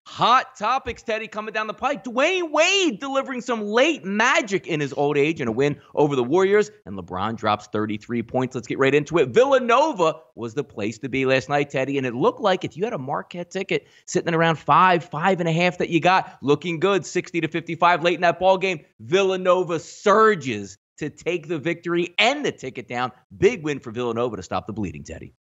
Hot topics, Teddy, coming down the pike. Dwayne Wade delivering some late magic in his old age in a win over the Warriors. And LeBron drops 33 points. Let's get right into it. Villanova was the place to be last night, Teddy. And it looked like if you had a Marquette ticket sitting at around 5.5 that you got, looking good, 60-55 late in that ball game, Villanova surges to take the victory and the ticket down. Big win for Villanova to stop the bleeding, Teddy.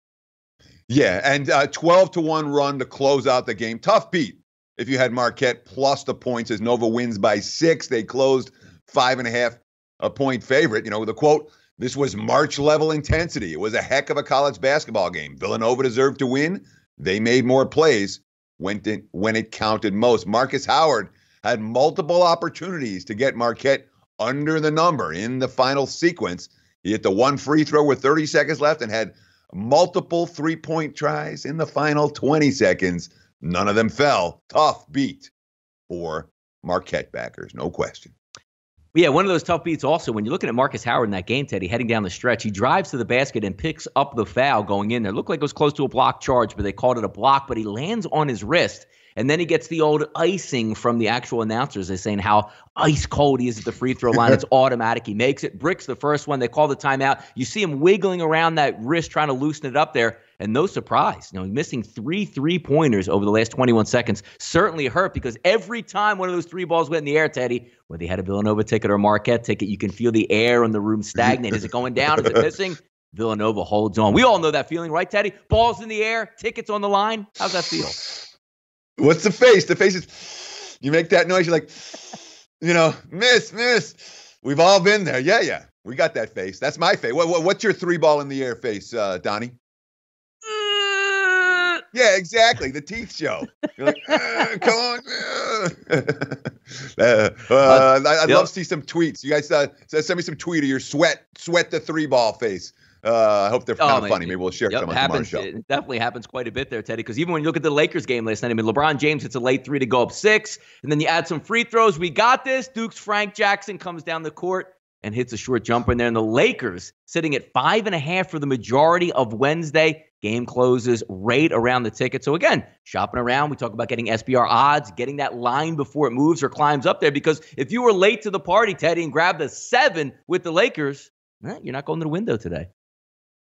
Yeah, and 12-1 run to close out the game. Tough beat. If you had Marquette plus the points as Nova wins by 6, they closed 5.5-point favorite. You know, the quote, this was March level intensity. It was a heck of a college basketball game. Villanova deserved to win. They made more plays when it counted most. Marcus Howard had multiple opportunities to get Marquette under the number in the final sequence. He hit the one free throw with 30 seconds left and had multiple three-point tries in the final 20 seconds. None of them fell. Tough beat for Marquette backers, no question. Yeah, one of those tough beats also, when you're looking at Marcus Howard in that game, Teddy, heading down the stretch, he drives to the basket and picks up the foul going in there. Looked like it was close to a block charge, but they called it a block, but he lands on his wrist. And then he gets the old icing from the actual announcers. They're saying how ice cold he is at the free throw line. It's automatic. He makes it, bricks the first one. They call the timeout. You see him wiggling around that wrist, trying to loosen it up there. And no surprise, missing 3 3-pointers over the last 21 seconds certainly hurt, because every time one of those 3 balls went in the air, Teddy, whether he had a Villanova ticket or a Marquette ticket, you can feel the air in the room stagnate. Is it going down? Is it missing? Villanova holds on. We all know that feeling, right, Teddy? Balls in the air, tickets on the line. How's that feel? What's the face? The face is, you make that noise, you're like, miss. We've all been there. Yeah. We got that face. That's my face. What's your 3-ball in the air face, Donnie? Yeah, exactly. The teeth show. You're like, come on. I'd love to see some tweets. You guys send me some tweet of your sweat the 3-ball face. I hope they're kind of funny. Maybe we'll share some on tomorrow's show. It definitely happens quite a bit there, Teddy, because even when you look at the Lakers game last night, LeBron James hits a late 3 to go up 6, and then you add some free throws. We got this. Duke's Frank Jackson comes down the court and hits a short jumper in there, and the Lakers sitting at 5.5 for the majority of Wednesday. Game closes right around the ticket. So again, shopping around, we talk about getting SBR odds, getting that line before it moves or climbs up there, because if you were late to the party, Teddy, and grabbed a 7 with the Lakers, you're not going to the window today.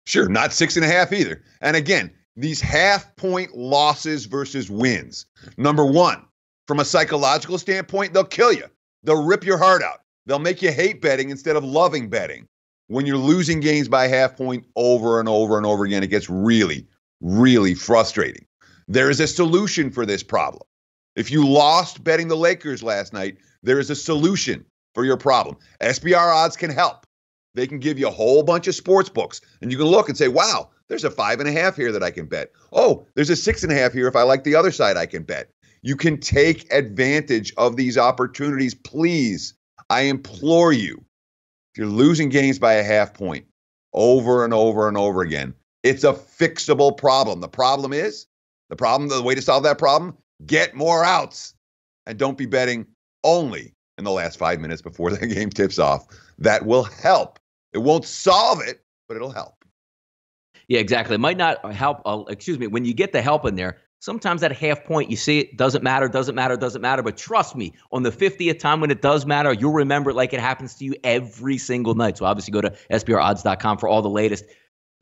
Sure, not 6.5 either. And again, these half-point losses versus wins. Number one, from a psychological standpoint, they'll kill you. They'll rip your heart out. They'll make you hate betting instead of loving betting. When you're losing games by half point over and over and over again, it gets really, really frustrating. There is a solution for this problem. If you lost betting the Lakers last night, there is a solution for your problem. SBR odds can help. They can give you a whole bunch of sports books, and you can look and say, wow, there's a 5.5 here that I can bet. Oh, there's a 6.5 here. If I like the other side, I can bet. You can take advantage of these opportunities. Please, I implore you. If you're losing games by a half point over and over and over again, it's a fixable problem. The way to solve that problem, get more outs. And don't be betting only in the last 5 minutes before the game tips off. That will help. It won't solve it, but it'll help. Yeah, exactly. It might not help. When you get the help in there, sometimes at half point, you see it doesn't matter. But trust me, on the 50th time when it does matter, you'll remember it like it happens to you every single night. So obviously go to SBRodds.com for all the latest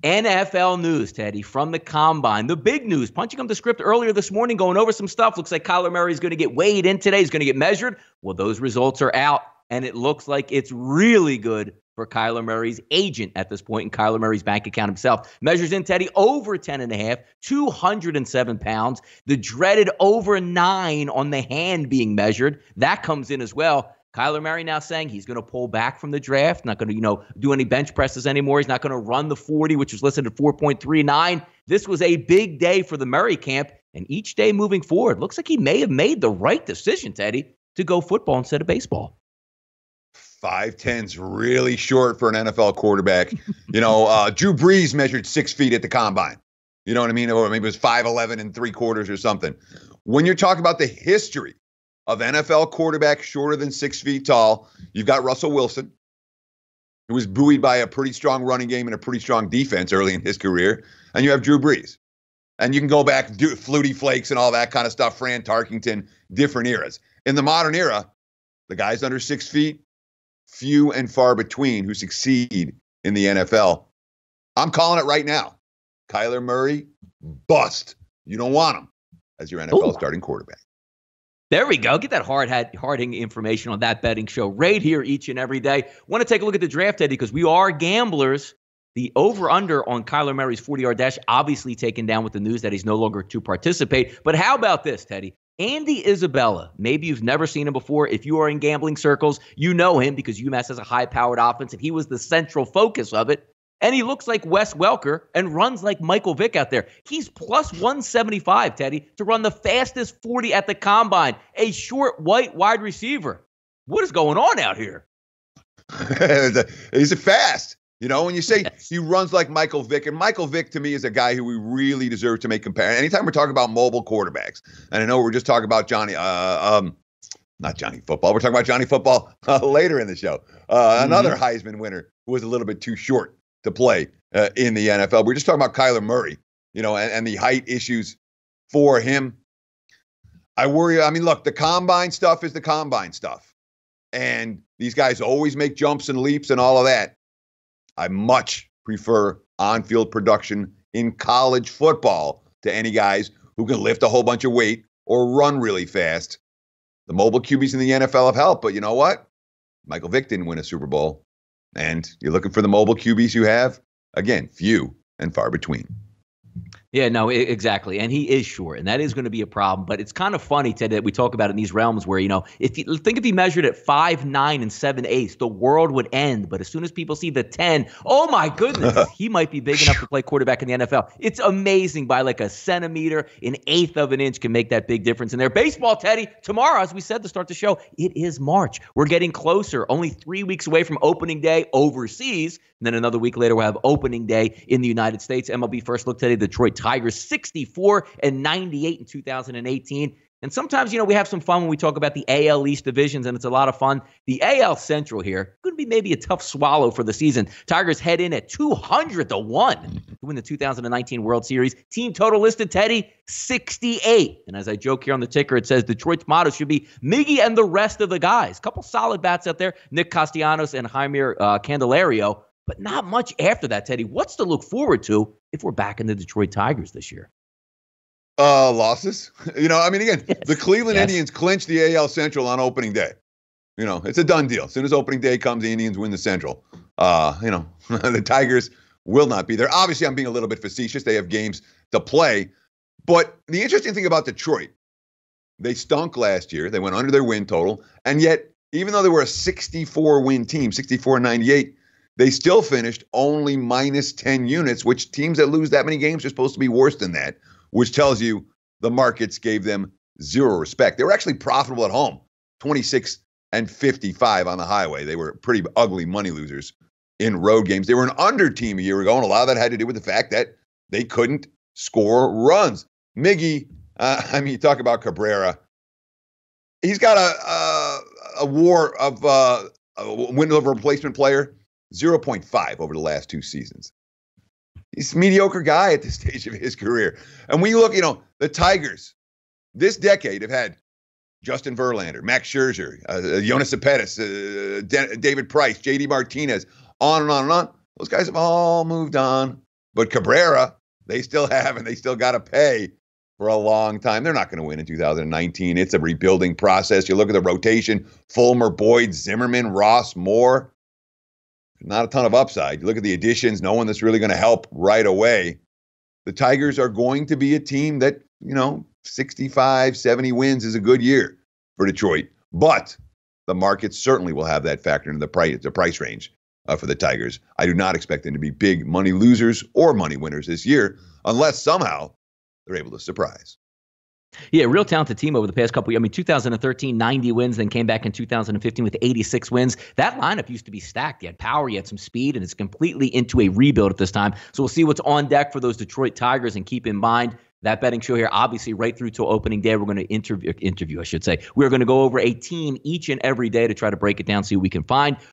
NFL news, Teddy, from the Combine. The big news, punching up the script earlier this morning, going over some stuff. Looks like Kyler Murray is going to get weighed in today. He's going to get measured. Well, those results are out, and it looks like it's really good for Kyler Murray's agent at this point in Kyler Murray's bank account himself. Measures in, Teddy, over 10.5, 207 pounds. The dreaded over 9 on the hand being measured. That comes in as well. Kyler Murray now saying he's going to pull back from the draft, not going to, do any bench presses anymore. He's not going to run the 40, which was listed at 4.39. This was a big day for the Murray camp, and each day moving forward, looks like he may have made the right decision, Teddy, to go football instead of baseball. 5'10's really short for an NFL quarterback. Drew Brees measured 6 feet at the Combine. You know what I mean? Or maybe it was 5'11 3/4 or something. When you're talking about the history of NFL quarterbacks shorter than 6 feet tall, you've got Russell Wilson, who was buoyed by a pretty strong running game and a pretty strong defense early in his career, and you have Drew Brees. And you can go back, do Flutie Flakes and all that kind of stuff, Fran Tarkington, different eras. In the modern era, the guys under 6 feet, few and far between who succeed in the NFL. I'm calling it right now. Kyler Murray, bust. You don't want him as your NFL starting quarterback. There we go. Get that hard-hitting information on That Betting Show right here each and every day. Want to take a look at the draft, Eddie, because we are gamblers. The over-under on Kyler Murray's 40-yard dash obviously taken down with the news that he's no longer to participate. But how about this, Teddy? Andy Isabella. Maybe you've never seen him before. If you are in gambling circles, you know him because UMass has a high-powered offense, and he was the central focus of it. And he looks like Wes Welker and runs like Michael Vick out there. He's plus 175, Teddy, to run the fastest 40 at the combine. A short, white wide receiver. What is going on out here? He's fast. You know, when you say he runs like Michael Vick, and Michael Vick to me is a guy who we really deserve to make compare. Anytime we're talking about mobile quarterbacks, and I know we're just talking about Johnny, not Johnny Football. We're talking about Johnny Football later in the show. Another Heisman winner who was a little bit too short to play in the NFL. We're just talking about Kyler Murray, you know, and the height issues for him. I worry. I mean, look, the combine stuff is the combine stuff. And these guys always make jumps and leaps and all of that. I much prefer on-field production in college football to any guys who can lift a whole bunch of weight or run really fast. The mobile QBs in the NFL have helped, but you know what? Michael Vick didn't win a Super Bowl. And you're looking for the mobile QBs you have? Again, few and far between. Yeah, no, exactly. And he is short, and that is going to be a problem. But it's kind of funny, Ted, that we talk about in these realms where, you know, if he measured at 5'9" and 7/8, the world would end. But as soon as people see the 10, oh my goodness, he might be big enough to play quarterback in the NFL. It's amazing by like a centimeter, an eighth of an inch can make that big difference in there. Baseball, Teddy, tomorrow, as we said to start the show, it is March. We're getting closer, only 3 weeks away from opening day overseas. And then another week later, we'll have opening day in the United States. MLB First Look today, Detroit Tigers 64-98 in 2018. And sometimes, you know, we have some fun when we talk about the AL East divisions, and it's a lot of fun. The AL Central here could be maybe a tough swallow for the season. Tigers head in at 200-1 to win the 2019 World Series. Team total listed, Teddy, 68. And as I joke here on the ticker, it says Detroit's motto should be Miggy and the rest of the guys. Couple solid bats out there, Nick Castellanos and Jaime Candelario. But not much after that, Teddy. What's to look forward to if we're back in the Detroit Tigers this year? Losses. You know, I mean, again, the Cleveland Indians clinched the AL Central on opening day. You know, it's a done deal. As soon as opening day comes, the Indians win the Central. You know, the Tigers will not be there. Obviously, I'm being a little bit facetious. They have games to play. But the interesting thing about Detroit, they stunk last year. They went under their win total. And yet, even though they were a 64-win team, 64-98, they still finished only minus 10 units, which teams that lose that many games are supposed to be worse than that, which tells you the markets gave them zero respect. They were actually profitable at home, 26-55 on the highway. They were pretty ugly money losers in road games. They were an under team a year ago, and a lot of that had to do with the fact that they couldn't score runs. Miggy, I mean, you talk about Cabrera. He's got a war of a win over replacement player. 0.5 over the last 2 seasons. He's a mediocre guy at this stage of his career. And when you look, you know, the Tigers this decade have had Justin Verlander, Max Scherzer, Yoenis Cespedes, David Price, J.D. Martinez, on and on and on. Those guys have all moved on. But Cabrera, they still have, and they still got to pay for a long time. They're not going to win in 2019. It's a rebuilding process. You look at the rotation, Fulmer, Boyd, Zimmerman, Ross, Moore. Not a ton of upside. You look at the additions, no one that's really going to help right away. The Tigers are going to be a team that, you know, 65, 70 wins is a good year for Detroit. But the market certainly will have that factor into the price range for the Tigers. I do not expect them to be big money losers or money winners this year unless somehow they're able to surprise. Yeah, real talented team over the past couple of years. I mean, 2013, 90 wins, then came back in 2015 with 86 wins. That lineup used to be stacked. You had power, you had some speed, and it's completely into a rebuild at this time. So we'll see what's on deck for those Detroit Tigers, and keep in mind That Betting Show here, obviously right through till opening day, we're going to interview, I should say. We're going to go over a team each and every day to try to break it down, see what we can find.